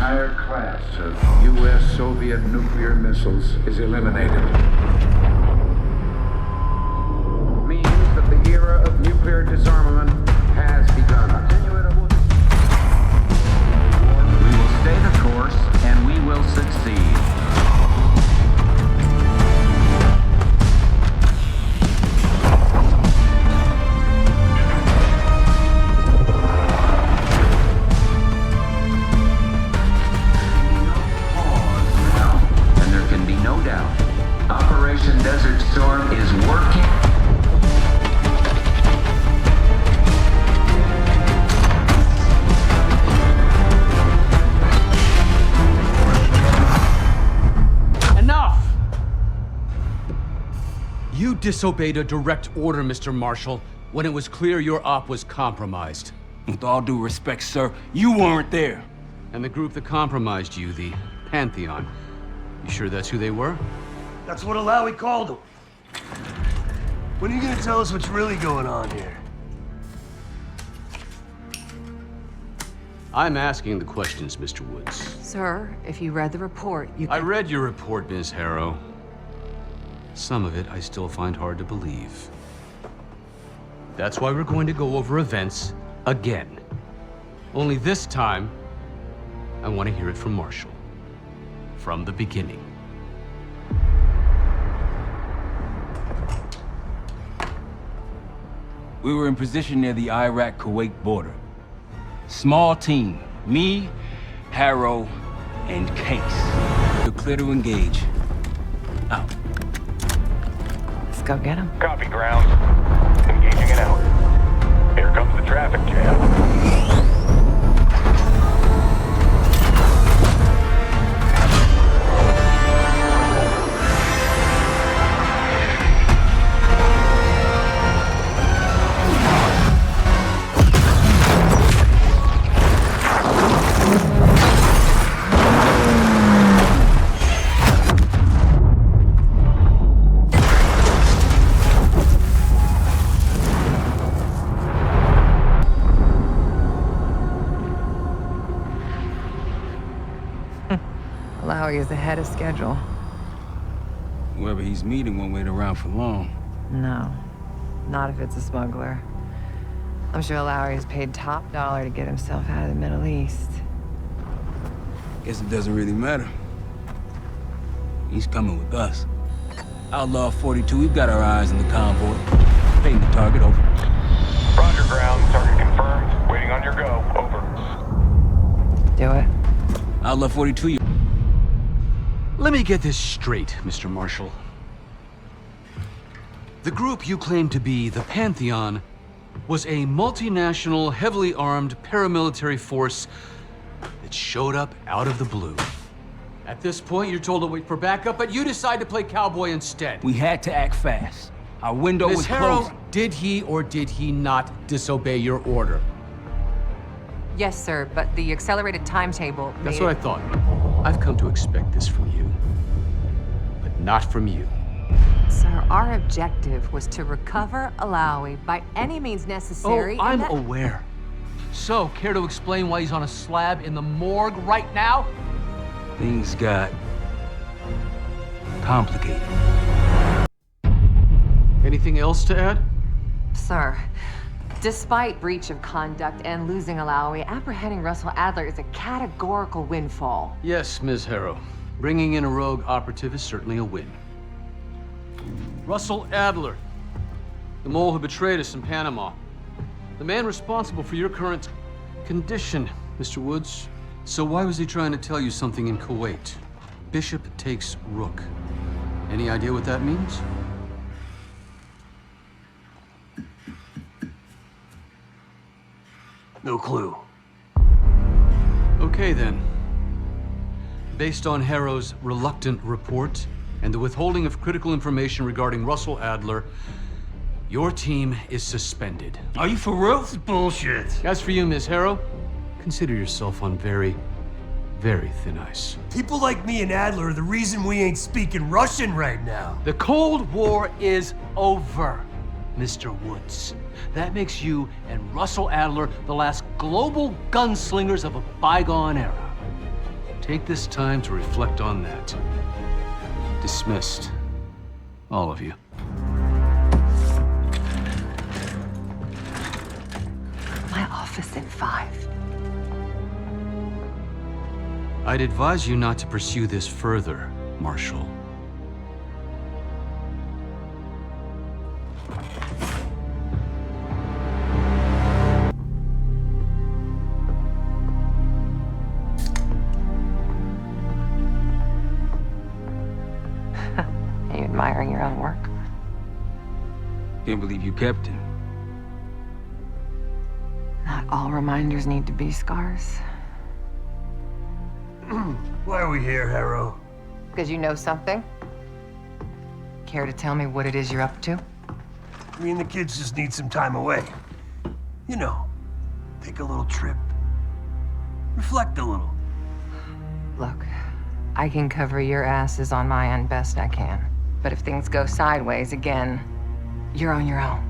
entire class of U.S.-Soviet nuclear missiles is eliminated. Means that the era of nuclear disarmament has begun. We will stay the course, and we will succeed. Operation Desert Storm is working. Enough! You disobeyed a direct order, Mr. Marshall, when it was clear your op was compromised. With all due respect, sir, you weren't there. And the group that compromised you, the Pantheon, you sure that's who they were? That's what Alawi called him. When are you gonna tell us what's really going on here? I'm asking the questions, Mr. Woods. Sir, if you read the report, you I read your report, Ms. Harrow. Some of it I still find hard to believe. That's why we're going to go over events again. Only this time, I want to hear it from Marshall. From the beginning. We were in position near the Iraq-Kuwait border. Small team, me, Harrow, and Case. We're clear to engage. Out. Let's go get him. Copy, ground. Engaging it out. Here comes the traffic jam. Alawi is ahead of schedule. Whoever he's meeting won't wait around for long. No, not if it's a smuggler. I'm sure Alawi has paid top dollar to get himself out of the Middle East. Guess it doesn't really matter. He's coming with us. Outlaw 42, we've got our eyes on the convoy. Painting the target, over. Roger, ground. Target confirmed. Waiting on your go. Over. Do it. Outlaw 42, you... Let me get this straight, Mr. Marshall. The group you claim to be the Pantheon was a multinational, heavily armed paramilitary force that showed up out of the blue. At this point, you're told to wait for backup, but you decide to play cowboy instead. We had to act fast. Our window was Ms. Harrow, closing. did he or did he not disobey your order? Yes, sir, but the accelerated timetable That's what I thought. I've come to expect this from you, but not from you. Sir, our objective was to recover Alawi by any means necessary. Oh, I'm aware. So, care to explain why he's on a slab in the morgue right now? Things got complicated. Anything else to add? Sir, despite breach of conduct and losing Alawi, apprehending Russell Adler is a categorical windfall. Yes, Ms. Harrow. Bringing in a rogue operative is certainly a win. Russell Adler, the mole who betrayed us in Panama. The man responsible for your current condition, Mr. Woods. So why was he trying to tell you something in Kuwait? Bishop takes Rook. Any idea what that means? No clue. Okay, then. Based on Harrow's reluctant report and the withholding of critical information regarding Russell Adler, your team is suspended. Are you for real? This is bullshit. As for you, Ms. Harrow, consider yourself on very, very thin ice. People like me and Adler are the reason we ain't speaking Russian right now. The Cold War is over, Mr. Woods. That makes you and Russell Adler the last global gunslingers of a bygone era. Take this time to reflect on that. Dismissed. All of you. My office in 5. I'd advise you not to pursue this further, Marshal. Are you admiring your own work? Can't believe you kept him. Not all reminders need to be scars. Why are we here, Harrow? Because you know something? Care to tell me what it is you're up to? Me and the kids just need some time away. You know, take a little trip. Reflect a little. Look, I can cover your asses on my end best I can. But if things go sideways again, you're on your own.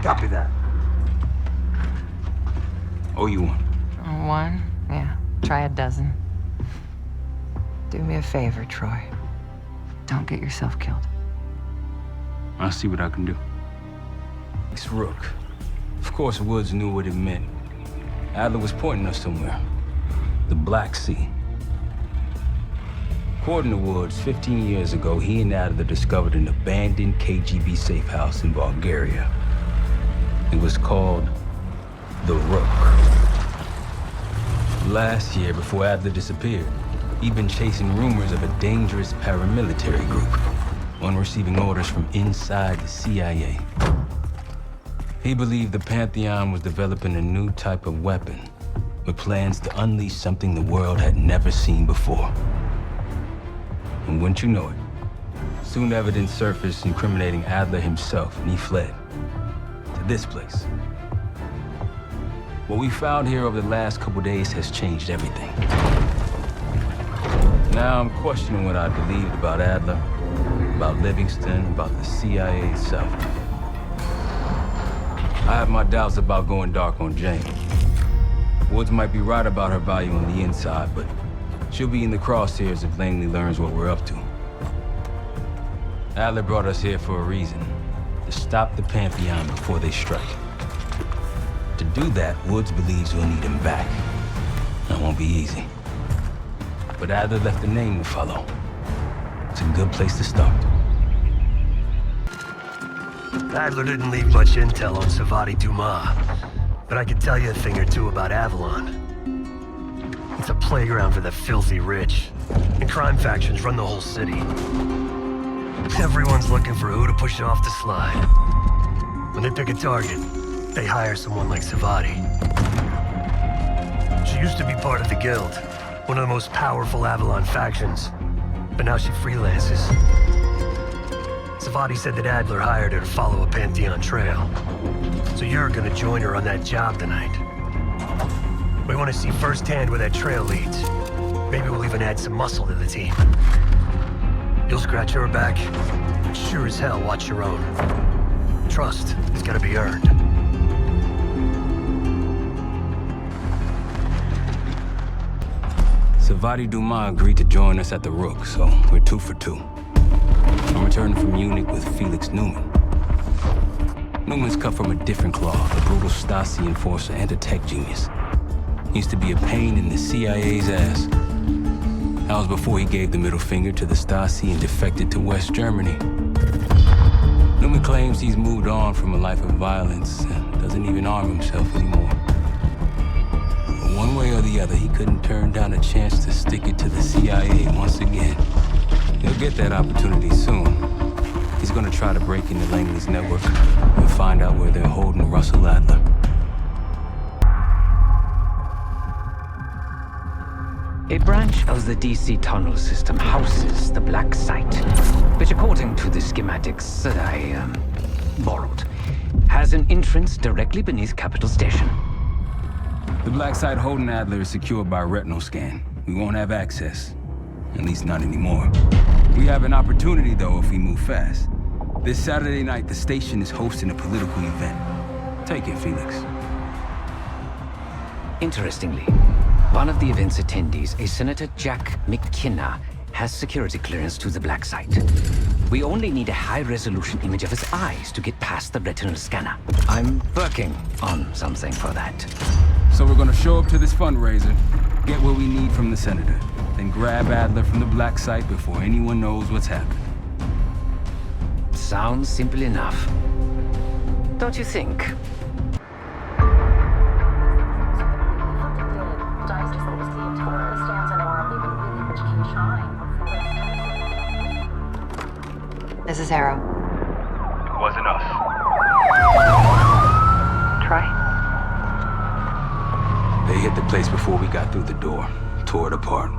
Copy that. Oh, you want? One? Yeah. Try a dozen. Do me a favor, Troy. Don't get yourself killed. I'll see what I can do. It's Rook. Of course, Woods knew what it meant. Adler was pointing us somewhere. The Black Sea. According to Woods, 15 years ago, he and Adler discovered an abandoned KGB safe house in Bulgaria. It was called the Rook. Last year, before Adler disappeared, he'd been chasing rumors of a dangerous paramilitary group, one receiving orders from inside the CIA. He believed the Pantheon was developing a new type of weapon, with plans to unleash something the world had never seen before. And wouldn't you know it, soon evidence surfaced incriminating Adler himself, and he fled to this place. What we found here over the last couple days has changed everything. Now I'm questioning what I believed about Adler, about Livingston, about the CIA itself. I have my doubts about going dark on Jane. Woods might be right about her value on the inside, but she'll be in the crosshairs if Langley learns what we're up to. Adler brought us here for a reason, to stop the Pantheon before they strike. To do that, Woods believes we'll need him back. That won't be easy. But Adler left a name to follow. It's a good place to start. Adler didn't leave much intel on Savati Dumas, but I can tell you a thing or two about Avalon. It's a playground for the filthy rich, and crime factions run the whole city. Everyone's looking for who to push off the slide. When they pick a target, they hire someone like Savati. She used to be part of the Guild, one of the most powerful Avalon factions, but now she freelances. Savati said that Adler hired her to follow a Pantheon trail. So you're gonna join her on that job tonight. We want to see firsthand where that trail leads. Maybe we'll even add some muscle to the team. You'll scratch her back, but sure as hell watch your own. Trust has gotta be earned. Savati Dumas agreed to join us at the Rook, so we're 2 for 2. I'm returning from Munich with Felix Newman. Newman's cut from a different cloth, a brutal Stasi enforcer and a tech genius. He used to be a pain in the CIA's ass. That was before he gave the middle finger to the Stasi and defected to West Germany. Newman claims he's moved on from a life of violence and doesn't even arm himself anymore. But one way or the other, he couldn't turn down a chance to stick it to the CIA once again. He'll get that opportunity soon. He's gonna try to break into Langley's network and find out where they're holding Russell Adler. A branch of the DC tunnel system houses the Black Site, which according to the schematics that I borrowed, has an entrance directly beneath Capital Station. The Black Site holding Adler is secured by a retinal scan. We won't have access. At least not anymore. We have an opportunity, though, if we move fast. This Saturday night, the station is hosting a political event. Take it, Felix. Interestingly, One of the event's attendees, a Senator Jack McKenna, has security clearance to the Black site. We only need a high-resolution image of his eyes to get past the retinal scanner. I'm working on something for that. So we're gonna show up to this fundraiser, get what we need from the Senator, then grab Adler from the Black site before anyone knows what's happening. Sounds simple enough. Don't you think? This is Harrow. It wasn't us. Troy? They hit the place before we got through the door, tore it apart.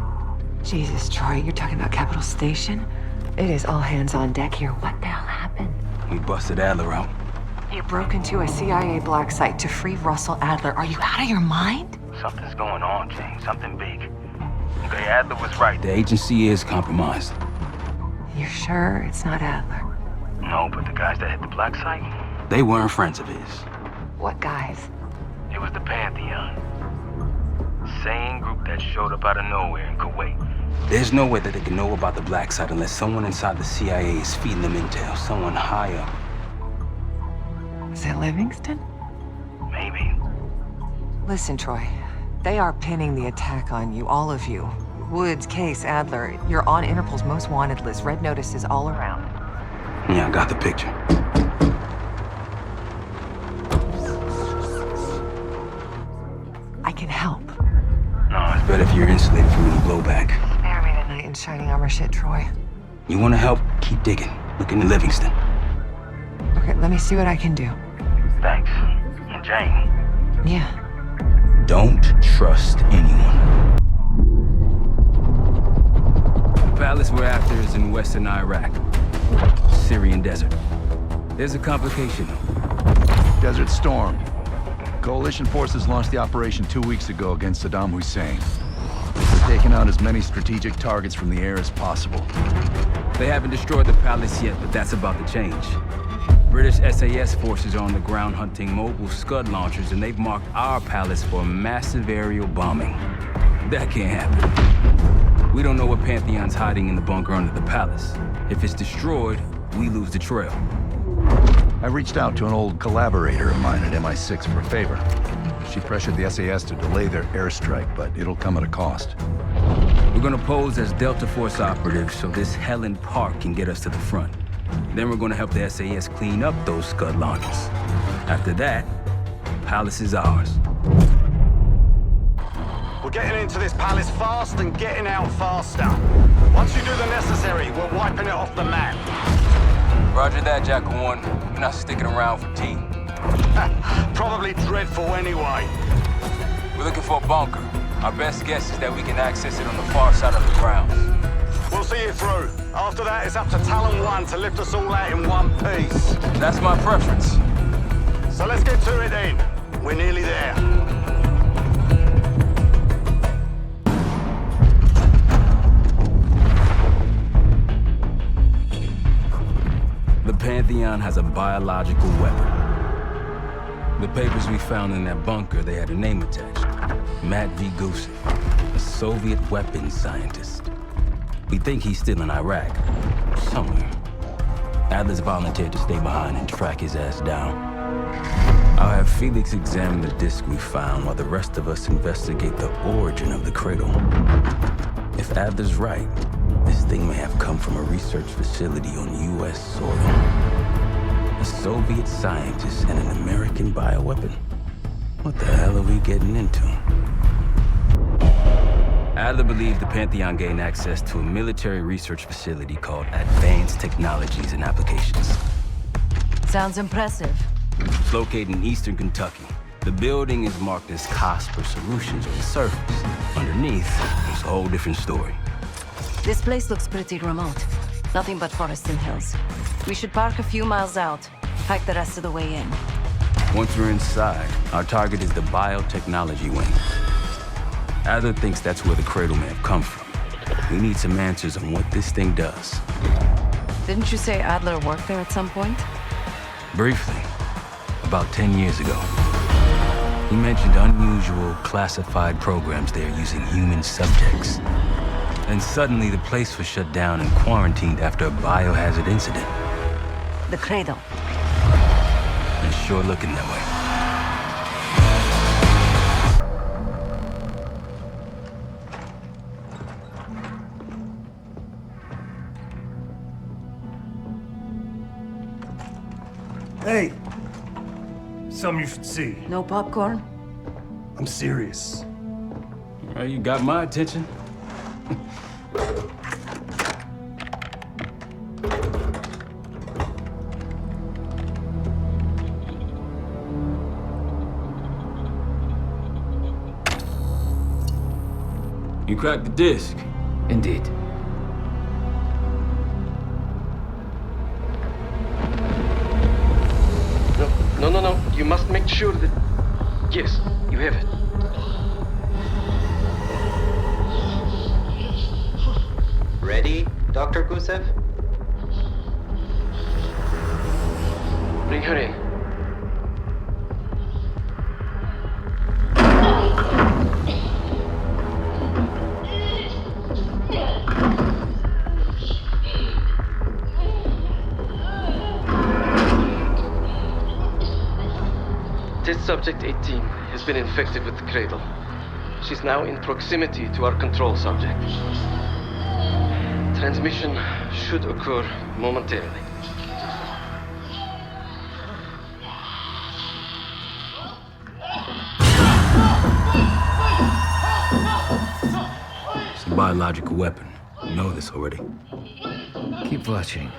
Jesus, Troy, you're talking about Capitol Station? It is all hands on deck here. What the hell happened? We busted Adler out. You broke into a CIA Black site to free Russell Adler. Are you out of your mind? Something's going on, Jane. Something big. Okay, Adler was right. The agency is compromised. You're sure it's not Adler? No, but the guys that hit the Black site, They weren't friends of his. What guys? it was the Pantheon. Same group that showed up out of nowhere in Kuwait. There's no way that they can know about the Black site unless someone inside the CIA is feeding them intel, someone high up. Is it Livingston? Maybe. Listen, Troy. They are pinning the attack on you, all of you. Woods, Case, Adler. You're on Interpol's most wanted list. Red notices all around. Yeah, I got the picture. I can help. No, it's But if you're insulated from any blowback, Spare me tonight in shining armor shit, Troy. you want to help, keep digging. Look into Livingston. Okay, let me see what I can do. thanks. And Jane, Yeah. Don't trust anyone. The palace we're after is in western Iraq, Syrian desert. There's a complication though. Desert Storm. Coalition forces launched the operation 2 weeks ago against Saddam Hussein. They're taking out as many strategic targets from the air as possible. They haven't destroyed the palace yet, but that's about to change. British SAS forces are on the ground hunting mobile Scud launchers, and they've marked our palace for massive aerial bombing. That can't happen. We don't know what Pantheon's hiding in the bunker under the palace. If it's destroyed, we lose the trail. I reached out to an old collaborator of mine at MI6 for a favor. She pressured the SAS to delay their airstrike, but it'll come at a cost. We're gonna pose as Delta Force operatives so this Helen Park can get us to the front. Then we're gonna help the SAS clean up those Scud launchers. After that, palace is ours. We're getting into this palace fast and getting out faster. Once you do the necessary, we're wiping it off the map. Roger that, Jackal 1. We're not sticking around for tea. Probably dreadful anyway. We're looking for a bunker. Our best guess is that we can access it on the far side of the grounds. We'll see you through. After that, it's up to Talon 1 to lift us all out in one piece. That's my preference. So let's get to it then. We're nearly there. The Pantheon has a biological weapon. The papers we found in that bunker, they had a name attached. Matt V. Gusev, a Soviet weapons scientist. We think he's still in Iraq, somewhere. Adler's volunteered to stay behind and track his ass down. I'll have Felix examine the disc we found while the rest of us investigate the origin of the cradle. If Adler's right, this thing may have come from a research facility on U.S. soil. A Soviet scientist and an American bioweapon. What the hell are we getting into? Adler believes the Pantheon gained access to a military research facility called Advanced Technologies and Applications. Sounds impressive. It's located in eastern Kentucky. The building is marked as Cosper Solutions on the surface. Underneath, it's a whole different story. This place looks pretty remote. Nothing but forests and hills. We should park a few miles out, hike the rest of the way in. Once we're inside, our target is the biotechnology wing. Adler thinks that's where the cradle may have come from. We need some answers on what this thing does. Didn't you say Adler worked there at some point? Briefly, about 10 years ago. He mentioned unusual, classified programs there using human subjects. And suddenly the place was shut down and quarantined after a biohazard incident. The cradle. It's sure looking that way. Hey! Something you should see. No popcorn? I'm serious. Well, you got my attention. You cracked the disc. Indeed. No. You must make sure that... Yes, you have it. Ready, Dr. Gusev? Bring her in. Test subject 18 has been infected with the cradle. She's now in proximity to our control subject. Transmission should occur momentarily. It's a biological weapon. You know this already. Keep watching.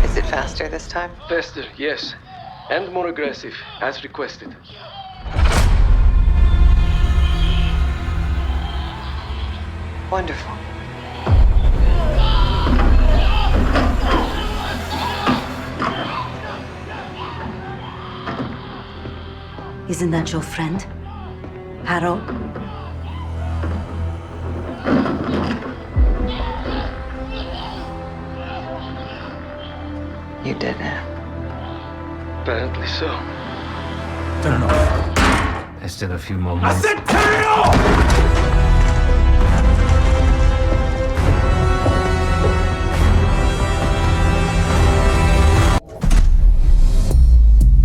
Is it faster this time? Faster, yes. And more aggressive, as requested. Wonderful. Isn't that your friend? Harrow? You did it. Apparently so. Turn it off. There's still a few more minutes. I said turn it off!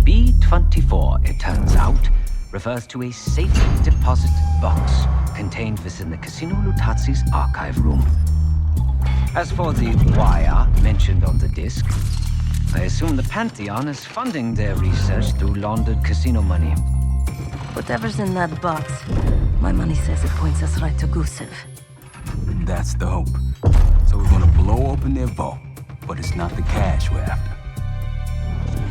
B-24, it turns out, refers to a safe deposit box contained within the Casino Lutazi's archive room. As for the wire mentioned on the disc, I assume the Pantheon is funding their research through laundered casino money. Whatever's in that box, my money says it points us right to Gusev. That's the hope. So we're gonna blow open their vault, but it's not the cash we're after.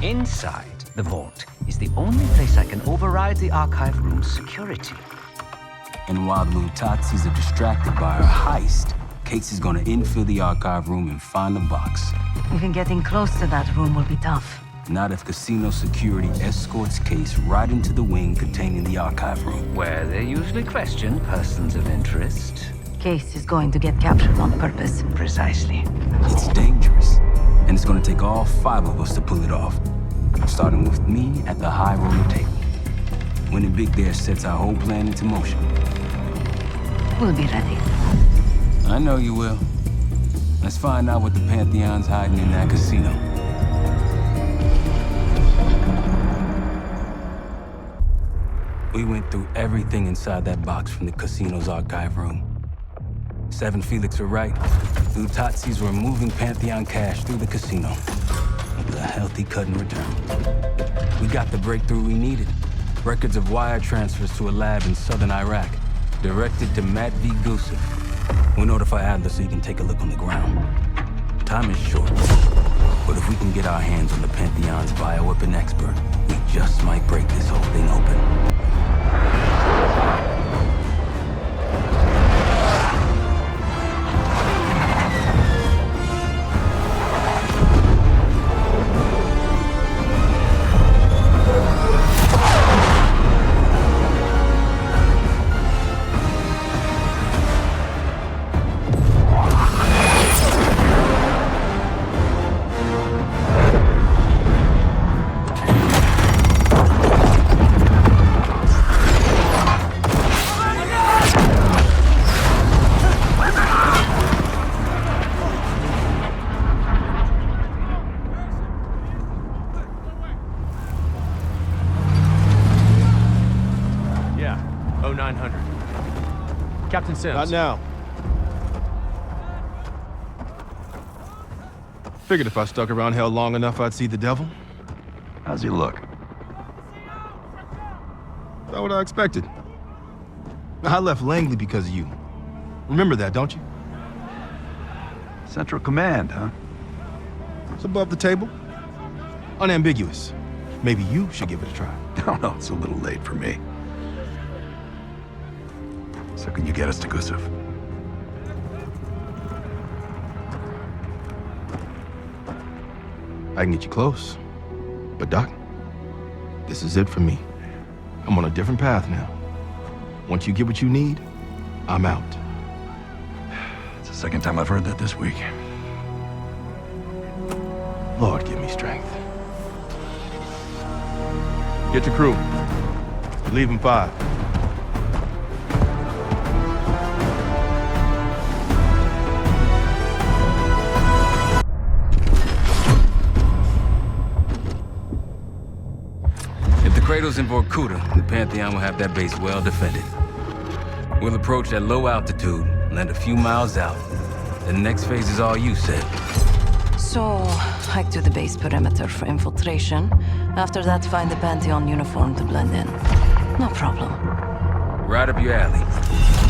Inside the vault is the only place I can override the archive room's security. And while the Lutazis are distracted by our heist, Casey's gonna infill the archive room and find the box. Even getting close to that room will be tough. Not if casino security escorts Case right into the wing containing the archive room. Where they usually question persons of interest. Case is going to get captured on purpose. Precisely. It's dangerous, and it's gonna take all 5 of us to pull it off. Starting with me at the high roller table. Winning big there sets our whole plan into motion. We'll be ready. I know you will. Let's find out what the Pantheon's hiding in that casino. We went through everything inside that box from the casino's archive room. 7 Felix were right. The Lutazis were moving Pantheon cash through the casino with a healthy cut in return. We got the breakthrough we needed. Records of wire transfers to a lab in southern Iraq, directed to Matt V. Gusev. We'll notify Adler so he can take a look on the ground. Time is short, but if we can get our hands on the Pantheon's bioweapon expert, we just might break this whole thing open. Captain Sims. Not now. Figured if I stuck around hell long enough, I'd see the devil. How's he look? Not what I expected. I left Langley because of you. Remember that, don't you? Central Command, huh? It's above the table. Unambiguous. Maybe you should give it a try. Oh, no, it's a little late for me. So can you get us to Gusev? I can get you close. But Doc, this is it for me. I'm on a different path now. Once you get what you need, I'm out. It's the second time I've heard that this week. Lord, give me strength. Get your crew. Leave in 5. If the cradle's in Vorkuta, the Pantheon will have that base well defended. We'll approach at low altitude, land a few miles out. The next phase is all you, said. So, hike to the base perimeter for infiltration. After that, find the Pantheon uniform to blend in. No problem. Right up your alley.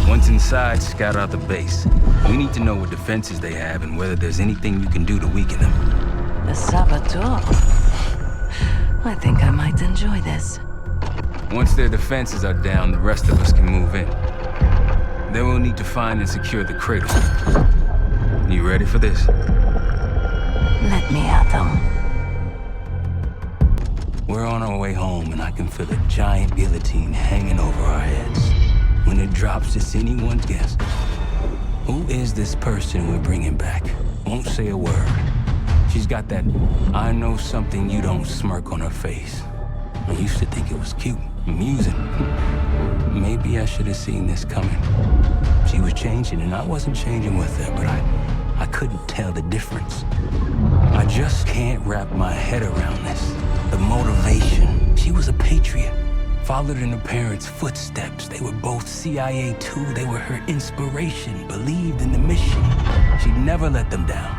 Once inside, scout out the base. We need to know what defenses they have and whether there's anything you can do to weaken them. The saboteur. I think I might enjoy this. Once their defenses are down, the rest of us can move in. Then we'll need to find and secure the cradle. You ready for this? Let me at them. We're on our way home, and I can feel a giant guillotine hanging over our heads. When it drops, it's anyone's guess. Who is this person we're bringing back? Won't say a word. She's got that I know something you don't smirk on her face. I used to think it was cute, amusing. Maybe I should have seen this coming. She was changing, and I wasn't changing with her, but I couldn't tell the difference. I just can't wrap my head around this. The motivation. She was a patriot. Followed in her parents' footsteps. They were both CIA too. They were her inspiration. Believed in the mission. She'd never let them down.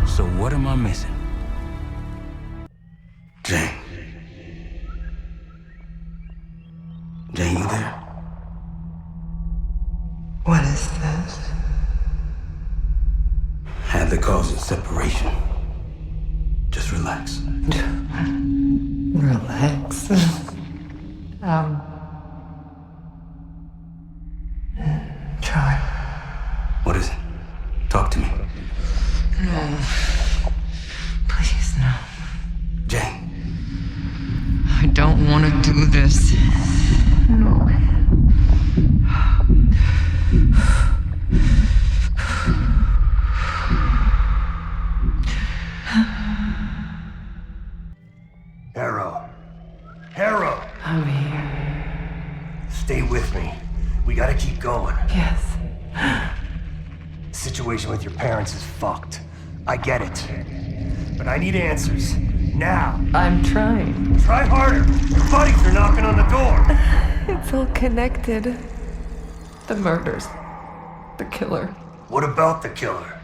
So what am I missing? Jane. Jane, you there? What is this? Had the cause of separation. Just relax. Relax. Try. What is it? Talk to me. No. Please, no. Jane. I don't want to do this. No. Harrow! I'm here. Stay with me. We gotta keep going. Yes. The situation with your parents is fucked. I get it. But I need answers. Now. I'm trying. Try harder. Your buddies are knocking on the door. It's all connected. The murders. The killer. What about the killer?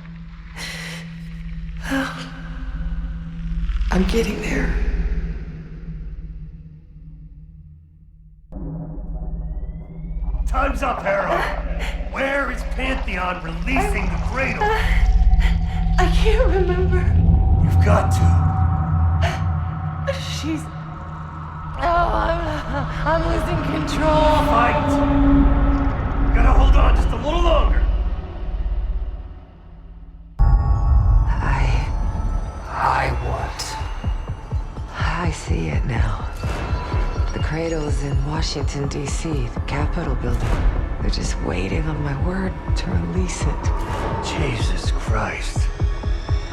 I'm getting there. Time's up, Harrow. Where is Pantheon releasing the cradle? I can't remember. You've got to. She's... Oh, I'm losing control. Fight! You gotta hold on just a little longer. I what? I see it now. The cradle's in Washington, D.C., the Capitol building. They're just waiting on my word to release it. Jesus Christ.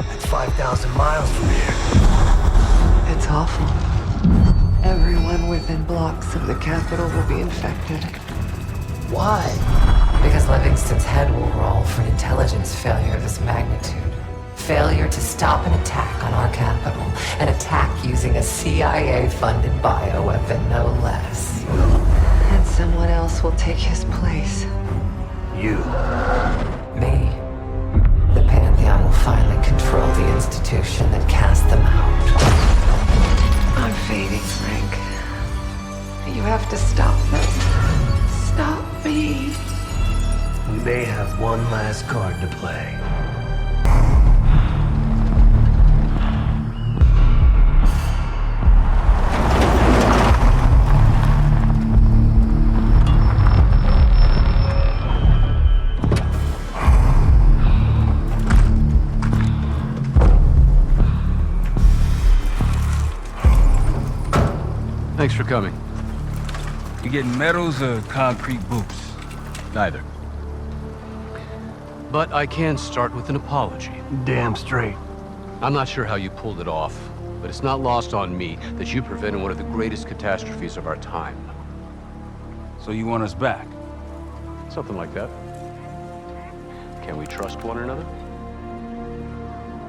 That's 5,000 miles from here. It's awful. Everyone within blocks of the Capitol will be infected. Why? Because Livingston's head will roll for an intelligence failure of this magnitude. Failure to stop an attack on our capital. An attack using a CIA-funded bioweapon, no less. And someone else will take his place. you. Me. The Pantheon will finally control the institution that cast them out. I'm fading, Frank. You have to stop this. Stop me. We may have one last card to play. Thanks for coming. You getting medals or concrete boots? Neither. But I can start with an apology. Damn straight. I'm not sure how you pulled it off, but it's not lost on me that you prevented one of the greatest catastrophes of our time. So you want us back? Something like that. Can we trust one another?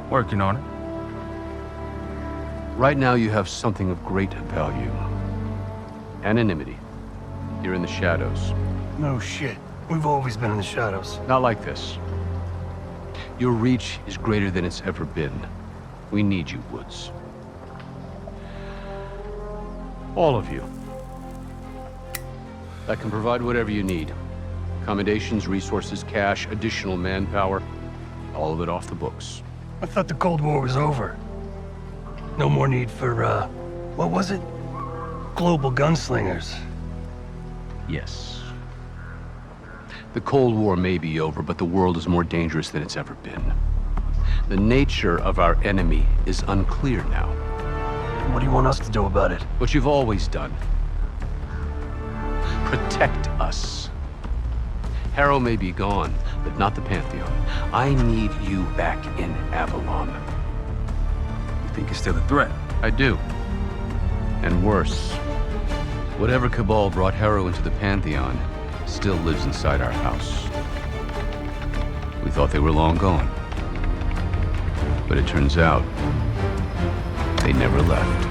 Working on it. Right now you have something of great value. Anonymity. You're in the shadows. No shit. We've always been in the shadows. Not like this. Your reach is greater than it's ever been. We need you, Woods. All of you. I can provide whatever you need. Accommodations, resources, cash, additional manpower. All of it off the books. I thought the Cold War was over. No more need for, what was it? Global gunslingers. Yes. The Cold War may be over, but the world is more dangerous than it's ever been. The nature of our enemy is unclear now. What do you want us to do about it? What you've always done. Protect us. Harrow may be gone, but not the Pantheon. I need you back in Avalon. You think it's still a threat? I do. And worse. Whatever cabal brought Harrow into the Pantheon still lives inside our house. We thought they were long gone. But it turns out, they never left.